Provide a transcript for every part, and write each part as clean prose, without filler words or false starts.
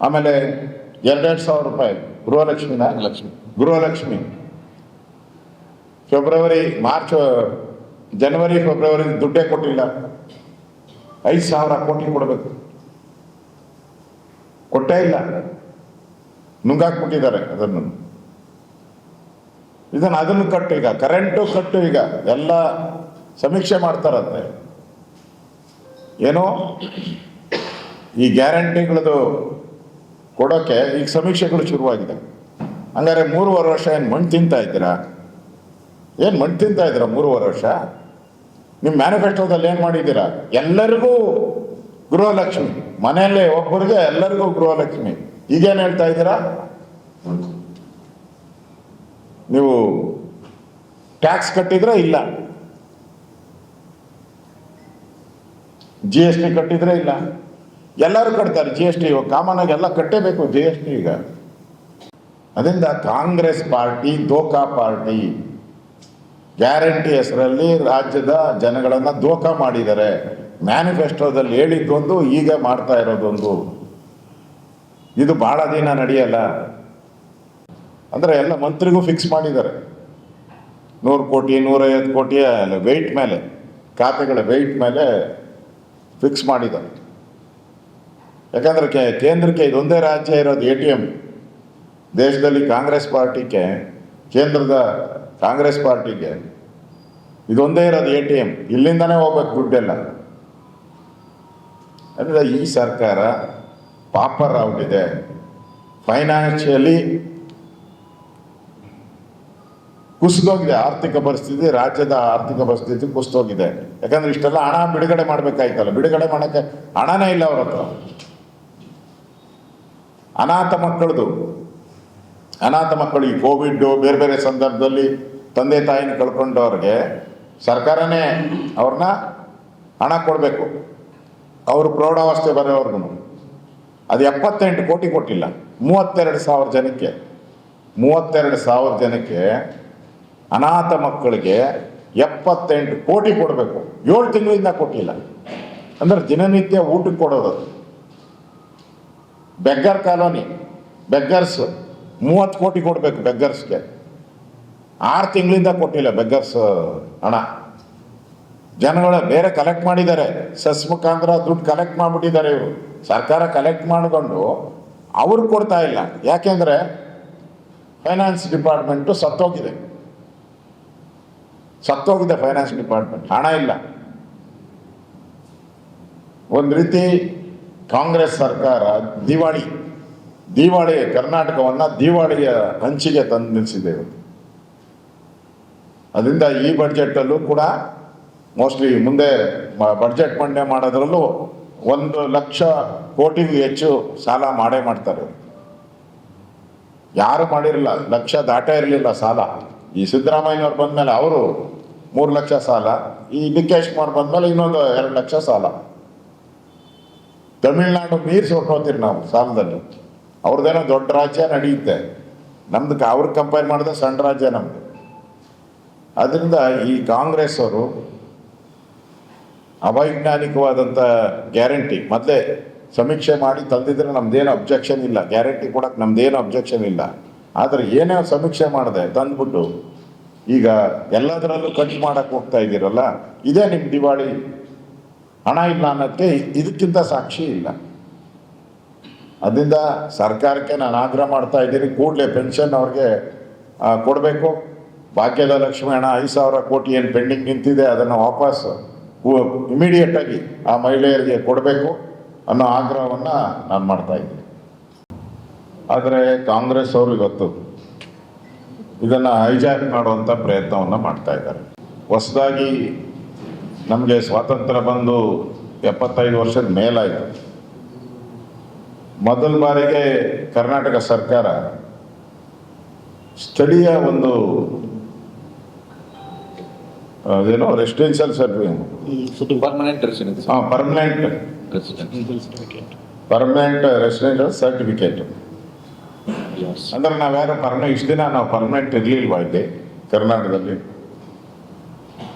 ಆಮೇಲೆ 2,000 ರೂಪಾಯಿ Gruhalakshmi January February ದುಡ್ಡೇ ಕೊಟ್ಟಿಲ್ಲ. 5,000 ಕೋಟಿ ಕೊಡಬೇಕು, ಕೊಟ್ಟೇ ಇಲ್ಲ, ನುಂಗಾಕ್ಬಿಟ್ಟಿದ್ದಾರೆ ಅದನ್ನು ಕಟ್ಟು, ಈಗ ಕರೆಂಟು ಕಟ್ಟು, ಈಗ ಎಲ್ಲ ಸಮೀಕ್ಷೆ ಮಾಡ್ತಾರಂತೆ. ಏನೋ ಈ ಗ್ಯಾರಂಟಿಗಳದು ಕೊಡೋಕೆ ಈಗ ಸಮೀಕ್ಷೆಗಳು ಶುರುವಾಗಿದೆ. ಹಂಗಾರೆ 3.5 ವರ್ಷ ಏನು ಮಣ್ಣು ತಿಂತಾ ಇದ್ದೀರಾ? 3.5 ವರ್ಷ? ನಿಮ್ಮ ಮ್ಯಾನಿಫೆಸ್ಟೋದಲ್ಲಿ ಏನು ಮಾಡಿದ್ದೀರಾ? ಎಲ್ಲರಿಗೂ ಗೃಹಲಕ್ಷ್ಮಿ, ಮನೆಯಲ್ಲೇ ಒಬ್ಬರಿಗೆ ಎಲ್ಲರಿಗೂ ಗೃಹಲಕ್ಷ್ಮಿ. ಈಗೇನು ಹೇಳ್ತಾ ಇದ್ದೀರಾ? ನೀವು ಟ್ಯಾಕ್ಸ್ ಕಟ್ಟಿದ್ರೆ ಇಲ್ಲ, GST ಕಟ್ಟಿದ್ರೆ ಇಲ್ಲ, ಎಲ್ಲರೂ ಕಟ್ತಾರೆ GST. ಕಾಮನ್ ಆಗಿ ಎಲ್ಲ ಕಟ್ಟೇಬೇಕು GST ಈಗ. ಅದರಿಂದ ಕಾಂಗ್ರೆಸ್ ಪಾರ್ಟಿ ದೋಖಾ ಪಾರ್ಟಿ. ಗ್ಯಾರಂಟಿ ಹೆಸರಲ್ಲಿ ರಾಜ್ಯದ ಜನಗಳನ್ನು ದೋಖಾ ಮಾಡಿದ್ದಾರೆ. ಮ್ಯಾನಿಫೆಸ್ಟೋದಲ್ಲಿ ಹೇಳಿದ್ದೊಂದು, ಈಗ ಮಾಡ್ತಾ ಇರೋದೊಂದು. ಇದು ಬಹಳ ದಿನ ನಡೆಯಲ್ಲ. ಅಂದರೆ ಎಲ್ಲ ಮಂತ್ರಿಗೂ ಫಿಕ್ಸ್ ಮಾಡಿದ್ದಾರೆ. 100 ಕೋಟಿ 150 ಕೋಟಿ ವೆಯ್ಟ್ ಮೇಲೆ, ಖಾತೆಗಳ ವೆಯ್ಟ್ ಮೇಲೆ ಫಿಕ್ಸ್ ಮಾಡಿದ್ದಾರೆ. ಯಾಕಂದರೆ ಕೇಂದ್ರಕ್ಕೆ ಇದೊಂದೇ ರಾಜ್ಯ ಇರೋದು ATM. ದೇಶದಲ್ಲಿ ಕಾಂಗ್ರೆಸ್ ಪಾರ್ಟಿಗೆ, ಕೇಂದ್ರದ ಕಾಂಗ್ರೆಸ್ ಪಾರ್ಟಿಗೆ ಇದೊಂದೇ ಇರೋದು ATM. ಇಲ್ಲಿಂದನೇ ಹೋಗ್ಬೇಕು ದುಡ್ಡೆಲ್ಲ. ಅಂದರೆ ಈ ಸರ್ಕಾರ ಪಾಪರ್ ಆಗ್ಬಿಟ್ಟಿದೆ. ಫೈನಾನ್ಷಿಯಲಿ ಕುಸಿದೋಗಿದೆ ಆರ್ಥಿಕ ಪರಿಸ್ಥಿತಿ, ರಾಜ್ಯದ ಆರ್ಥಿಕ ಪರಿಸ್ಥಿತಿ ಕುಸಿದೋಗಿದೆ. ಯಾಕಂದ್ರೆ ಇಷ್ಟೆಲ್ಲ ಹಣ ಬಿಡುಗಡೆ ಮಾಡಬೇಕಾಯ್ತಲ್ಲ, ಬಿಡುಗಡೆ ಮಾಡೋಕ್ಕೆ ಹಣನೇ ಇಲ್ಲ ಅವ್ರ ಹತ್ರ. ಅನಾಥ ಮಕ್ಕಳು ಈ ಕೋವಿಡ್ ಬೇರೆ ಬೇರೆ ಸಂದರ್ಭದಲ್ಲಿ ತಂದೆ ತಾಯಿನ ಕಳ್ಕೊಂಡವ್ರಿಗೆ ಸರ್ಕಾರನೇ ಅವ್ರನ್ನ ಹಣ ಕೊಡಬೇಕು. ಅವರು ಪ್ರೌಢಾವಸ್ಥೆ ಬರೋವ್ರಿಗೂ ಅದು 78 ಕೋಟಿ ಕೊಟ್ಟಿಲ್ಲ. 32,000 ಜನಕ್ಕೆ ಅನಾಥ ಮಕ್ಕಳಿಗೆ 78 ಕೋಟಿ ಕೊಡಬೇಕು. 7 ತಿಂಗಳಿಂದ ಕೊಟ್ಟಿಲ್ಲ. ಅಂದ್ರೆ ದಿನನಿತ್ಯ ಊಟಕ್ಕೆ ಕೊಡೋದು. ಬೆಗ್ಗರ್ ಕಾಲೋನಿ, ಬೆಗ್ಗರ್ಸ್ 30 ಕೋಟಿ ಕೊಡಬೇಕು ಬೆಗ್ಗರ್ಸ್ಗೆ. 6 ತಿಂಗಳಿಂದ ಕೊಟ್ಟಿಲ್ಲ ಬೆಗ್ಗರ್ಸ್ ಹಣ. ಜನಗಳು ಬೇರೆ ಕಲೆಕ್ಟ್ ಮಾಡಿದ್ದಾರೆ, ಸೆಸ್ ಮುಖಾಂತರ ದುಡ್ಡು ಕಲೆಕ್ಟ್ ಮಾಡಿಬಿಟ್ಟಿದ್ದಾರೆ ಇವರು. ಸರ್ಕಾರ ಕಲೆಕ್ಟ್ ಮಾಡಿಕೊಂಡು ಅವ್ರು ಕೊಡ್ತಾ ಇಲ್ಲ. ಯಾಕೆಂದರೆ ಫೈನಾನ್ಸ್ ಡಿಪಾರ್ಟ್ಮೆಂಟು ಸತ್ತೋಗಿದೆ. ಫೈನಾನ್ಸ್ ಡಿಪಾರ್ಟ್ಮೆಂಟ್, ಹಣ ಇಲ್ಲ. ಒಂದು ರೀತಿ ಕಾಂಗ್ರೆಸ್ ಸರ್ಕಾರ ದಿವಾಳಿ ಕರ್ನಾಟಕವನ್ನು ದಿವಾಳಿಯ ಹಂಚಿಗೆ ತಂದು ನಿಲ್ಲಿಸಿದೆ. ಅದರಿಂದ ಈ ಬಡ್ಜೆಟಲ್ಲೂ ಕೂಡ ಮೋಸ್ಟ್ಲಿ ಮುಂದೆ ಬಡ್ಜೆಟ್ ಮಂಡನೆ ಮಾಡೋದ್ರಲ್ಲೂ 1,00,000 ಕೋಟಿಗೂ ಹೆಚ್ಚು ಸಾಲ ಮಾಡ್ತಾರೆ. ಯಾರು ಮಾಡಿರಲಿಲ್ಲ, 1,00,000 ದಾಟೇ ಇರಲಿಲ್ಲ ಸಾಲ. ಈ ಸಿದ್ದರಾಮಯ್ಯನವ್ರು ಬಂದಮೇಲೆ ಅವರು 3 ಲಕ್ಷ ಸಾಲ, ಈ DK ಶಿವಕುಮಾರ್ ಬಂದಮೇಲೆ ಇನ್ನೊಂದು 2 ಲಕ್ಷ ಸಾಲ. ತಮಿಳ್ನಾಡು ಮೀರಿಸಿ ಹೊಟ್ಟೋತೀರಿ ನಾವು ಸಾಲದಲ್ಲಿ. ಅವ್ರದ್ದೇನೋ ದೊಡ್ಡ ರಾಜ್ಯ ನಡೆಯುತ್ತೆ, ನಮ್ದು ಅವ್ರಿಗೆ ಕಂಪೇರ್ ಮಾಡಿದ್ರೆ ಸಣ್ಣ ರಾಜ್ಯ ನಮ್ದು. ಅದರಿಂದ ಈ ಕಾಂಗ್ರೆಸ್ ಅವರು ಅವೈಜ್ಞಾನಿಕವಾದಂಥ ಗ್ಯಾರಂಟಿ ಮೊದಲೇ ಸಮೀಕ್ಷೆ ಮಾಡಿ ತಂದಿದ್ರೆ ನಮ್ದೇನು ಅಬ್ಜೆಕ್ಷನ್ ಇಲ್ಲ, ಗ್ಯಾರಂಟಿ ಕೊಡೋಕೆ ನಮ್ದೇನು ಅಬ್ಜೆಕ್ಷನ್ ಇಲ್ಲ. ಆದರೆ ಏನೇ ಸಮೀಕ್ಷೆ ಮಾಡಿದೆ ತಂದ್ಬಿಟ್ಟು ಈಗ ಎಲ್ಲದರಲ್ಲೂ ಕಟ್ ಮಾಡೋಕ್ಕೆ ಹೋಗ್ತಾ ಇದ್ದೀರಲ್ಲ, ಇದೇ ನಿಮ್ಮ ದಿವಾಳಿ. ಹಣ ಇಲ್ಲ ಅನ್ನೋದಕ್ಕೆ ಇದಕ್ಕಿಂತ ಸಾಕ್ಷಿ ಇಲ್ಲ. ಅದರಿಂದ ಸರ್ಕಾರಕ್ಕೆ ನಾನು ಆಗ್ರಹ ಮಾಡ್ತಾ ಇದ್ದೀನಿ, ಕೂಡಲೇ ಪೆನ್ಷನ್ ಅವ್ರಿಗೆ ಕೊಡಬೇಕು. ಭಾಗ್ಯದ ಲಕ್ಷ್ಮಿ ಹಣ 5,000 ಕೋಟಿ ಏನು ಪೆಂಡಿಂಗ್ ನಿಂತಿದೆ ಅದನ್ನು ವಾಪಸ್ ಇಮಿಡಿಯೇಟಾಗಿ ಆ ಮಹಿಳೆಯರಿಗೆ ಕೊಡಬೇಕು ಅನ್ನೋ ಆಗ್ರಹವನ್ನು ನಾನು ಮಾಡ್ತಾ ಇದ್ದೀನಿ. ಆದರೆ ಕಾಂಗ್ರೆಸ್ ಅವರು ಇವತ್ತು ಇದನ್ನು ಹೈಜಾಕ್ ಮಾಡುವಂಥ ಪ್ರಯತ್ನವನ್ನು ಮಾಡ್ತಾ ಇದ್ದಾರೆ. ಹೊಸದಾಗಿ ನಮಗೆ ಸ್ವಾತಂತ್ರ್ಯ ಬಂದು 75 ವರ್ಷದ ಮೇಲಾಯಿತು. ಮೊದಲ ಬಾರಿಗೆ ಕರ್ನಾಟಕ ಸರ್ಕಾರ ಸ್ಥಳೀಯ ಒಂದು ಅದೇನೋ residential certificate, permanent residential certificate ಅಂದ್ರೆ ನಾವ್ಯಾರು ಇಷ್ಟು ದಿನ ನಾವು ಪರ್ಮನೆಂಟ್ ಇರಲಿಲ್ವಾ ಇಲ್ಲಿ ಕರ್ನಾಟಕದಲ್ಲಿ?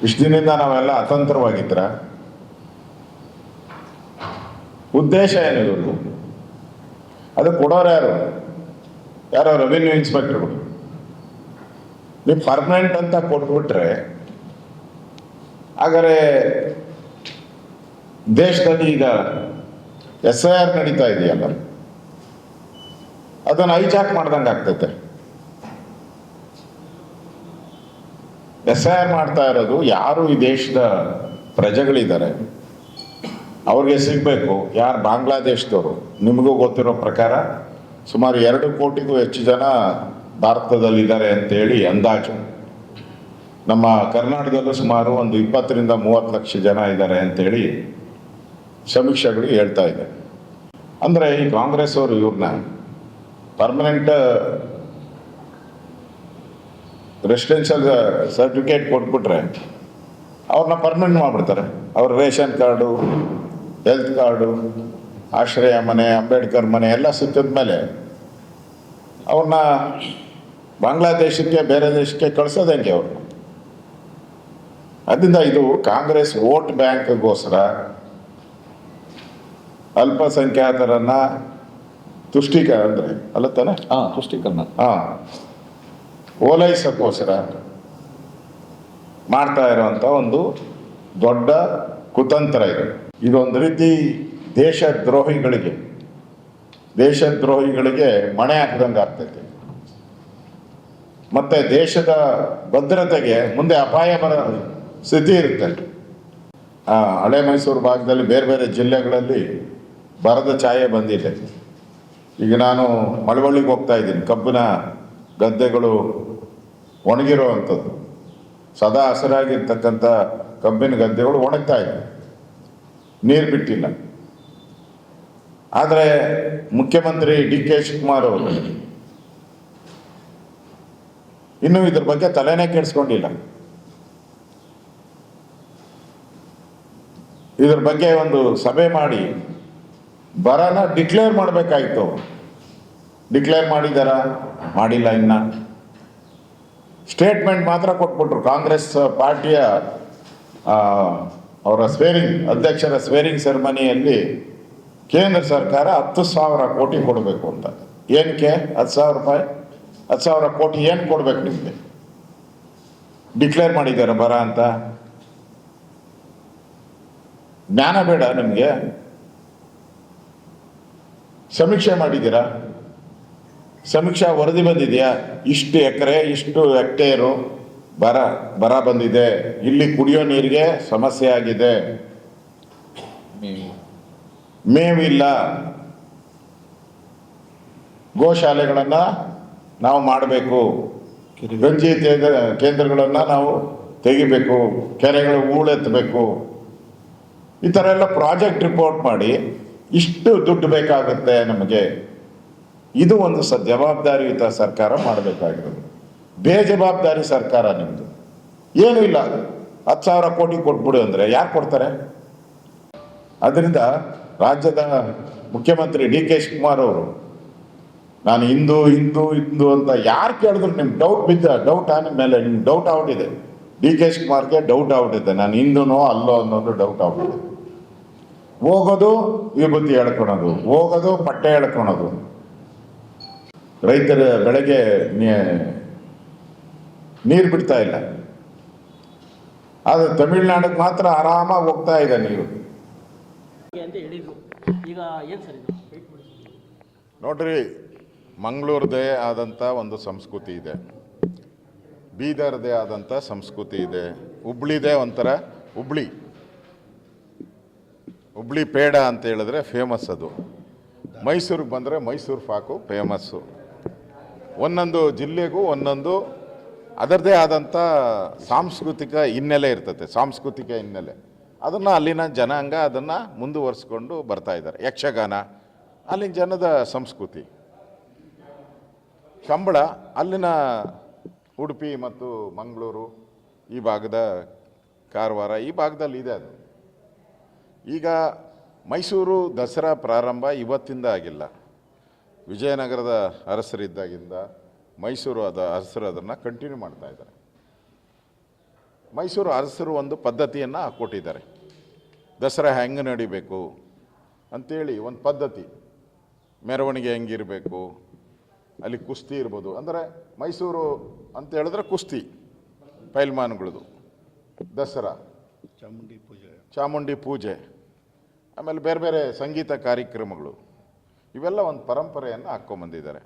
ಇಷ್ಟು ದಿನದಿಂದ ನಾವೆಲ್ಲ ಅತಂತ್ರವಾಗಿದ್ರ? ಉದ್ದೇಶ ಏನಿದ್ರು ಅದು ಕೊಡೋರು ಯಾರೋ ರೆವಿನ್ಯೂ ಇನ್ಸ್ಪೆಕ್ಟರ್ಗಳು. ನೀವು ಪರ್ಮನೆಂಟ್ ಅಂತ ಕೊಟ್ಬಿಟ್ರೆ ಹಾಗಾದ್ರೆ ದೇಶದಲ್ಲಿ ಈಗ SIR ನಡೀತಾ ಇದೆಯಲ್ಲ, ಅದನ್ನು ಹೈಜಾಕ್ ಮಾಡ್ದಂಗೆ ಆಗ್ತೈತೆ. SIR ಮಾಡ್ತಾ ಇರೋದು ಯಾರು ಈ ದೇಶದ ಪ್ರಜೆಗಳಿದ್ದಾರೆ ಅವ್ರಿಗೆ ಸಿಗಬೇಕು. ಯಾರು ಬಾಂಗ್ಲಾದೇಶದವರು, ನಿಮಗೂ ಗೊತ್ತಿರೋ ಪ್ರಕಾರ ಸುಮಾರು 2 ಕೋಟಿಗೂ ಹೆಚ್ಚು ಜನ ಭಾರತದಲ್ಲಿದ್ದಾರೆ ಅಂತೇಳಿ ಅಂದಾಜು. ನಮ್ಮ ಕರ್ನಾಟಕದಲ್ಲೂ ಸುಮಾರು ಒಂದು 20ರಿಂದ 30 ಲಕ್ಷ ಜನ ಇದ್ದಾರೆ ಅಂತೇಳಿ ಸಮೀಕ್ಷೆಗಳು ಹೇಳ್ತಾ ಇದೆ. ಅಂದರೆ ಈ ಕಾಂಗ್ರೆಸ್ ಅವರು ಇವ್ರನ್ನ ಪರ್ಮನೆಂಟ್ ರೆಸಿಡೆನ್ಷಿಯಲ್ ಸರ್ಟಿಫಿಕೇಟ್ ಕೊಟ್ಬಿಟ್ರೆ ಅವ್ರನ್ನ ಪರ್ಮನೆಂಟ್ ಮಾಡಿಬಿಡ್ತಾರೆ. ಅವ್ರ ರೇಷನ್ ಕಾರ್ಡು, ಹೆಲ್ತ್ ಕಾರ್ಡು, ಆಶ್ರಯ ಮನೆ, ಅಂಬೇಡ್ಕರ್ ಮನೆ ಎಲ್ಲ ಸಿಕ್ಕಿದ ಮೇಲೆ ಅವ್ರನ್ನ ಬಾಂಗ್ಲಾದೇಶಕ್ಕೆ, ಬೇರೆ ದೇಶಕ್ಕೆ ಕಳ್ಸೋದು ಹೆಂಗೆ ಅವ್ರನ್ನ? ಅದರಿಂದ ಇದು ಕಾಂಗ್ರೆಸ್ ವೋಟ್ ಬ್ಯಾಂಕ್ಗೋಸ್ಕರ ಅಲ್ಪಸಂಖ್ಯಾತರನ್ನ ತುಷ್ಟೀಕರಣ ಅಂದರೆ ಅಲ್ಲ ತಾನೆ, ತುಷ್ಟೀಕರಣ ಓಲೈಸಕ್ಕೋಸ್ಕರ ಮಾಡ್ತಾ ಇರೋವಂಥ ಒಂದು ದೊಡ್ಡ ಕುತಂತ್ರ ಇದು. ಇದೊಂದು ರೀತಿ ದೇಶದ್ರೋಹಿಗಳಿಗೆ ಮಣೆ ಹಾಕಿದಂಗೆ ಆಗ್ತೈತೆ. ಮತ್ತೆ ದೇಶದ ಭದ್ರತೆಗೆ ಮುಂದೆ ಅಪಾಯ ಬರೋ ಸ್ಥಿತಿ ಇರುತ್ತೆ. ಹಳೆ ಮೈಸೂರು ಭಾಗದಲ್ಲಿ ಬೇರೆ ಬೇರೆ ಜಿಲ್ಲೆಗಳಲ್ಲಿ ಬರದ ಛಾಯೆ ಬಂದಿದೆ. ಈಗ ನಾನು ಮಳವಳ್ಳಿಗೆ ಹೋಗ್ತಾ ಇದ್ದೀನಿ, ಕಬ್ಬಿನ ಗದ್ದೆಗಳು ಒಣಗಿರೋ ಅಂಥದ್ದು, ಸದಾ ಹಸಿರಾಗಿರ್ತಕ್ಕಂಥ ಕಬ್ಬಿನ ಗದ್ದೆಗಳು ಒಣಗ್ತಾ ಇದೆ, ನೀರು ಬಿಟ್ಟಿಲ್ಲ. ಆದರೆ ಮುಖ್ಯಮಂತ್ರಿ DK ಶಿವಕುಮಾರ್ ಅವರು ಇನ್ನೂ ಇದ್ರ ಬಗ್ಗೆ ತಲೆನೇ ಕೆಡಿಸ್ಕೊಂಡಿಲ್ಲ. ಇದ್ರ ಬಗ್ಗೆ ಒಂದು ಸಭೆ ಮಾಡಿ ಬರನ ಡಿಕ್ಲೇರ್ ಮಾಡಬೇಕಾಗಿತ್ತು. ಡಿಕ್ಲೇರ್ ಮಾಡಿದಾರ? ಮಾಡಿಲ್ಲ. ಇನ್ನ ಸ್ಟೇಟ್ಮೆಂಟ್ ಮಾತ್ರ ಕೊಟ್ಬಿಟ್ರು. ಕಾಂಗ್ರೆಸ್ ಪಾರ್ಟಿಯ ಅವರ ಅಧ್ಯಕ್ಷರ ಸ್ವೇರಿಂಗ್ ಸೆರೆಮನಿಯಲ್ಲಿ ಕೇಂದ್ರ ಸರ್ಕಾರ 10,000 ಕೋಟಿ ಕೊಡಬೇಕು ಅಂತ. ಏನಕ್ಕೆ 10,000 ರೂಪಾಯಿ, 10,000 ಕೋಟಿ ಏನು ಕೊಡ್ಬೇಕು ನಿಮಗೆ? ಡಿಕ್ಲೇರ್ ಮಾಡಿದ್ದಾರೆ ಬರ ಅಂತ? ಜ್ಞಾನ ಬೇಡ ನಿಮಗೆ? ಸಮೀಕ್ಷೆ ಮಾಡಿದ್ದೀರಾ? ಸಮೀಕ್ಷಾ ವರದಿ ಬಂದಿದೆಯಾ? ಇಷ್ಟು ಎಕರೆ, ಇಷ್ಟು ಹೆಕ್ಟೇರು ಬರ ಬಂದಿದೆ, ಇಲ್ಲಿ ಕುಡಿಯೋ ನೀರಿಗೆ ಸಮಸ್ಯೆ ಆಗಿದೆ, ಮೇವಿಲ್ಲ, ಗೋಶಾಲೆಗಳನ್ನು ನಾವು ಮಾಡಬೇಕು, ಗಂಜಿ ಕೇಂದ್ರಗಳನ್ನು ನಾವು ತೆಗಿಬೇಕು, ಕೆರೆಗಳು ಹೂಳೆತ್ತಬೇಕು, ಈ ಥರ ಎಲ್ಲ ಪ್ರಾಜೆಕ್ಟ್ ರಿಪೋರ್ಟ್ ಮಾಡಿ ಇಷ್ಟು ದುಡ್ಡು ಬೇಕಾಗುತ್ತೆ ನಮಗೆ. ಇದು ಒಂದು ಜವಾಬ್ದಾರಿಯುತ ಸರ್ಕಾರ ಮಾಡಬೇಕಾಗಿರೋದು. ಬೇಜವಾಬ್ದಾರಿ ಸರ್ಕಾರ ನಿಮ್ಮದು. ಏನೂ ಇಲ್ಲ, 10,000 ಕೋಟಿ ಕೊಟ್ಬಿಡು ಅಂದರೆ ಯಾರು ಕೊಡ್ತಾರೆ? ಅದರಿಂದ ರಾಜ್ಯದ ಮುಖ್ಯಮಂತ್ರಿ DK ಶಿವಕುಮಾರ್ ಅವರು, ನಾನು ಹಿಂದೂ ಅಂತ ಯಾರು ಕೇಳಿದ್ರು ನಿಮ್ಗೆ ಡೌಟ್ ನಿಮ್ಮ ಮೇಲೆ ನಿಮ್ಗೆ ಡೌಟ್ ಆಗ್ಬಿಟ್ಟಿದೆ. DK ಶಿವಕುಮಾರ್ಗೆ ಡೌಟ್ ಆಗ್ಬಿಟ್ಟಿದೆ, ನಾನು ಹಿಂದೂನೋ ಅಲ್ಲೋ ಅನ್ನೋದು ಡೌಟ್ ಆಗ್ಬಿಟ್ಟಿದೆ. ಹೋಗೋದು ವಿಭೂತಿ ಹೇಳ್ಕೊಳೋದು, ಹೋಗೋದು ಪಟ್ಟೆ ಹೇಳ್ಕೊಳೋದು, ರೈತರ ಬೆಳೆಗೆ ನೀರು ಬಿಡ್ತಾ ಇಲ್ಲ. ಆದರೆ ತಮಿಳ್ನಾಡಿಗೆ ಮಾತ್ರ ಆರಾಮಾಗಿ ಹೋಗ್ತಾ ಇದೆ ನೀರು. ನೋಡ್ರಿ, ಮಂಗಳೂರದೇ ಆದಂಥ ಒಂದು ಸಂಸ್ಕೃತಿ ಇದೆ, ಬೀದರ್ದೇ ಆದಂಥ ಸಂಸ್ಕೃತಿ ಇದೆ, ಹುಬ್ಳಿದೇ ಒಂಥರ ಹುಬ್ಳಿ ಪೇಡ ಅಂತ ಹೇಳಿದ್ರೆ ಫೇಮಸ್. ಅದು ಮೈಸೂರಿಗೆ ಬಂದರೆ ಮೈಸೂರು ಪಾಕು ಫೇಮಸ್ಸು. ಒಂದೊಂದು ಜಿಲ್ಲೆಗೂ ಒಂದೊಂದು ಅದರದೇ ಆದಂಥ ಸಾಂಸ್ಕೃತಿಕ ಹಿನ್ನೆಲೆ ಇರ್ತದೆ. ಸಾಂಸ್ಕೃತಿಕ ಹಿನ್ನೆಲೆ ಅದನ್ನು ಅಲ್ಲಿನ ಜನಾಂಗ ಅದನ್ನು ಮುಂದುವರಿಸ್ಕೊಂಡು ಬರ್ತಾ ಇದ್ದಾರೆ. ಯಕ್ಷಗಾನ ಅಲ್ಲಿನ ಜನದ ಸಂಸ್ಕೃತಿ, ಕಂಬಳ ಅಲ್ಲಿನ ಉಡುಪಿ ಮತ್ತು ಮಂಗಳೂರು ಈ ಭಾಗದ, ಕಾರವಾರ ಈ ಭಾಗದಲ್ಲಿ ಇದೆ. ಅದು ಈಗ ಮೈಸೂರು ದಸರಾ ಪ್ರಾರಂಭ ಇವತ್ತಿಂದ ಆಗಿಲ್ಲ. ವಿಜಯನಗರದ ಅರಸರಿದ್ದಾಗಿಂದ ಮೈಸೂರು ಅರಸರು ಅದನ್ನು ಕಂಟಿನ್ಯೂ ಮಾಡ್ತಾ ಇದ್ದಾರೆ. ಮೈಸೂರು ಅರಸರು ಒಂದು ಪದ್ಧತಿಯನ್ನು ಕೊಟ್ಟಿದ್ದಾರೆ. ದಸರಾ ಹೆಂಗೆ ನಡಿಬೇಕು ಅಂಥೇಳಿ ಒಂದು ಪದ್ಧತಿ. ಮೆರವಣಿಗೆ ಹೆಂಗಿರಬೇಕು, ಅಲ್ಲಿ ಕುಸ್ತಿ ಇರ್ಬೋದು. ಅಂದರೆ ಮೈಸೂರು ಅಂತ ಹೇಳಿದ್ರೆ ಕುಸ್ತಿ ಪೈಲ್ಮಾನ್ಗಳದು, ದಸರಾ, ಚಾಮುಂಡಿ ಪೂಜೆ, ಆಮೇಲೆ ಬೇರೆ ಬೇರೆ ಸಂಗೀತ ಕಾರ್ಯಕ್ರಮಗಳು, ಇವೆಲ್ಲ ಒಂದು ಪರಂಪರೆಯನ್ನು ಹಾಕ್ಕೊಂಬಂದಿದ್ದಾರೆ.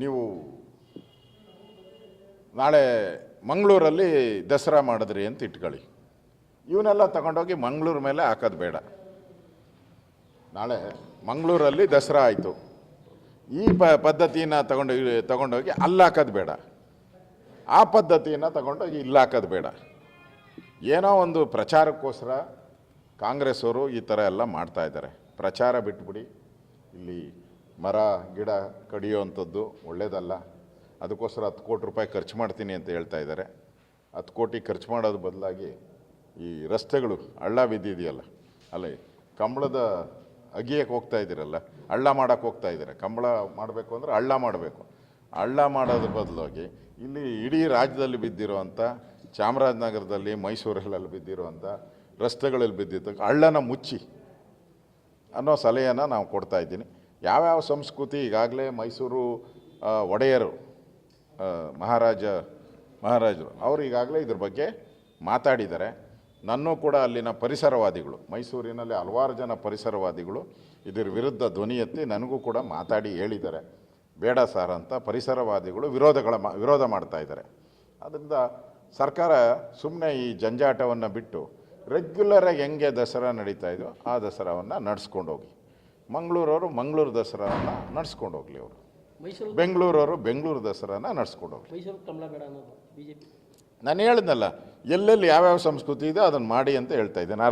ನೀವು ನಾಳೆ ಮಂಗಳೂರಲ್ಲಿ ದಸರಾ ಮಾಡಿದ್ರಿ ಅಂತ ಇಟ್ಕೊಳ್ಳಿ, ಇವನ್ನೆಲ್ಲ ತಗೊಂಡೋಗಿ ಮಂಗಳೂರು ಮೇಲೆ ಹಾಕೋದು ಬೇಡ. ನಾಳೆ ಮಂಗಳೂರಲ್ಲಿ ದಸರಾ ಆಯಿತು, ಈ ಪದ್ಧತಿನ ತಗೊಂಡೋಗಿ ಅಲ್ಲಿ ಹಾಕೋದು ಬೇಡ, ಆ ಪದ್ಧತಿಯನ್ನು ತಗೊಂಡೋಗಿ ಇಲ್ಲಿ ಹಾಕೋದು ಬೇಡ. ಏನೋ ಒಂದು ಪ್ರಚಾರಕ್ಕೋಸ್ಕರ ಕಾಂಗ್ರೆಸ್ ಅವರು ಈ ಥರ ಎಲ್ಲ ಮಾಡ್ತಾಯಿದ್ದಾರೆ. ಪ್ರಚಾರ ಬಿಟ್ಬಿಡಿ. ಇಲ್ಲಿ ಮರ ಗಿಡ ಕಡಿಯೋವಂಥದ್ದು ಒಳ್ಳೆಯದಲ್ಲ. ಅದಕ್ಕೋಸ್ಕರ 10 ಕೋಟಿ ರೂಪಾಯಿ ಖರ್ಚು ಮಾಡ್ತೀನಿ ಅಂತ ಹೇಳ್ತಾ ಇದ್ದಾರೆ. 10 ಕೋಟಿ ಖರ್ಚು ಮಾಡೋದು ಬದಲಾಗಿ ಈ ರಸ್ತೆಗಳು ಹಳ್ಳ ಬಿದ್ದಿದೆಯಲ್ಲ, ಅಲ್ಲ ಕಂಬಳದ ಅಗಿಯಕ್ಕೆ ಹೋಗ್ತಾ ಇದ್ದೀರಲ್ಲ, ಹಳ್ಳ ಮಾಡೋಕ್ಕೆ ಹೋಗ್ತಾ ಇದ್ದಾರೆ. ಕಂಬಳ ಮಾಡಬೇಕು ಅಂದರೆ ಹಳ್ಳ ಮಾಡಬೇಕು. ಹಳ್ಳ ಮಾಡೋದ್ರ ಬದಲಾಗಿ ಇಲ್ಲಿ ಇಡೀ ರಾಜ್ಯದಲ್ಲಿ ಬಿದ್ದಿರುವಂಥ, ಚಾಮರಾಜನಗರದಲ್ಲಿ ಮೈಸೂರಲ್ಲೆಲ್ಲ ಬಿದ್ದಿರುವಂಥ ರಸ್ತೆಗಳಲ್ಲಿ ಬಿದ್ದಿದ್ದ ಹಳ್ಳನ ಮುಚ್ಚಿ ಅನ್ನೋ ಸಲಹೆಯನ್ನು ನಾವು ಕೊಡ್ತಾ ಇದ್ದೀನಿ. ಯಾವ್ಯಾವ ಸಂಸ್ಕೃತಿ ಈಗಾಗಲೇ ಮೈಸೂರು ಒಡೆಯರು ಮಹಾರಾಜರು ಅವರು ಈಗಾಗಲೇ ಇದ್ರ ಬಗ್ಗೆ ಮಾತಾಡಿದ್ದಾರೆ. ನನ್ನೂ ಕೂಡ ಅಲ್ಲಿನ ಪರಿಸರವಾದಿಗಳು, ಮೈಸೂರಿನಲ್ಲಿ ಹಲವಾರು ಜನ ಪರಿಸರವಾದಿಗಳು ಇದರ ವಿರುದ್ಧ ಧ್ವನಿ ಎತ್ತಿ ನನಗೂ ಕೂಡ ಮಾತಾಡಿ ಹೇಳಿದ್ದಾರೆ. ಬೇಡ ಸರ್ ಅಂತ ಪರಿಸರವಾದಿಗಳು ವಿರೋಧ ಮಾಡ್ತಾ ಇದ್ದಾರೆ. ಅದರಿಂದ ಸರ್ಕಾರ ಸುಮ್ಮನೆ ಈ ಜಂಜಾಟವನ್ನು ಬಿಟ್ಟು ರೆಗ್ಯುಲರಾಗಿ ಹೆಂಗೆ ದಸರಾ ನಡೀತಾ ಇದೆಯೋ ಆ ದಸರಾವನ್ನು ನಡೆಸ್ಕೊಂಡು ಹೋಗಿ. ಮಂಗಳೂರು ದಸರಾವನ್ನು ನಡೆಸ್ಕೊಂಡು ಹೋಗಲಿ. ಅವರು ಬೆಂಗಳೂರು ದಸರಾನ ನಡೆಸ್ಕೊಂಡು ಹೋಗಲಿ. ನಾನು ಹೇಳಿದ್ನಲ್ಲ, ಎಲ್ಲೆಲ್ಲಿ ಯಾವ್ಯಾವ ಸಂಸ್ಕೃತಿ ಇದೆ ಅದನ್ನು ಮಾಡಿ ಅಂತ ಹೇಳ್ತಾ ಇದ್ದೇನೆ.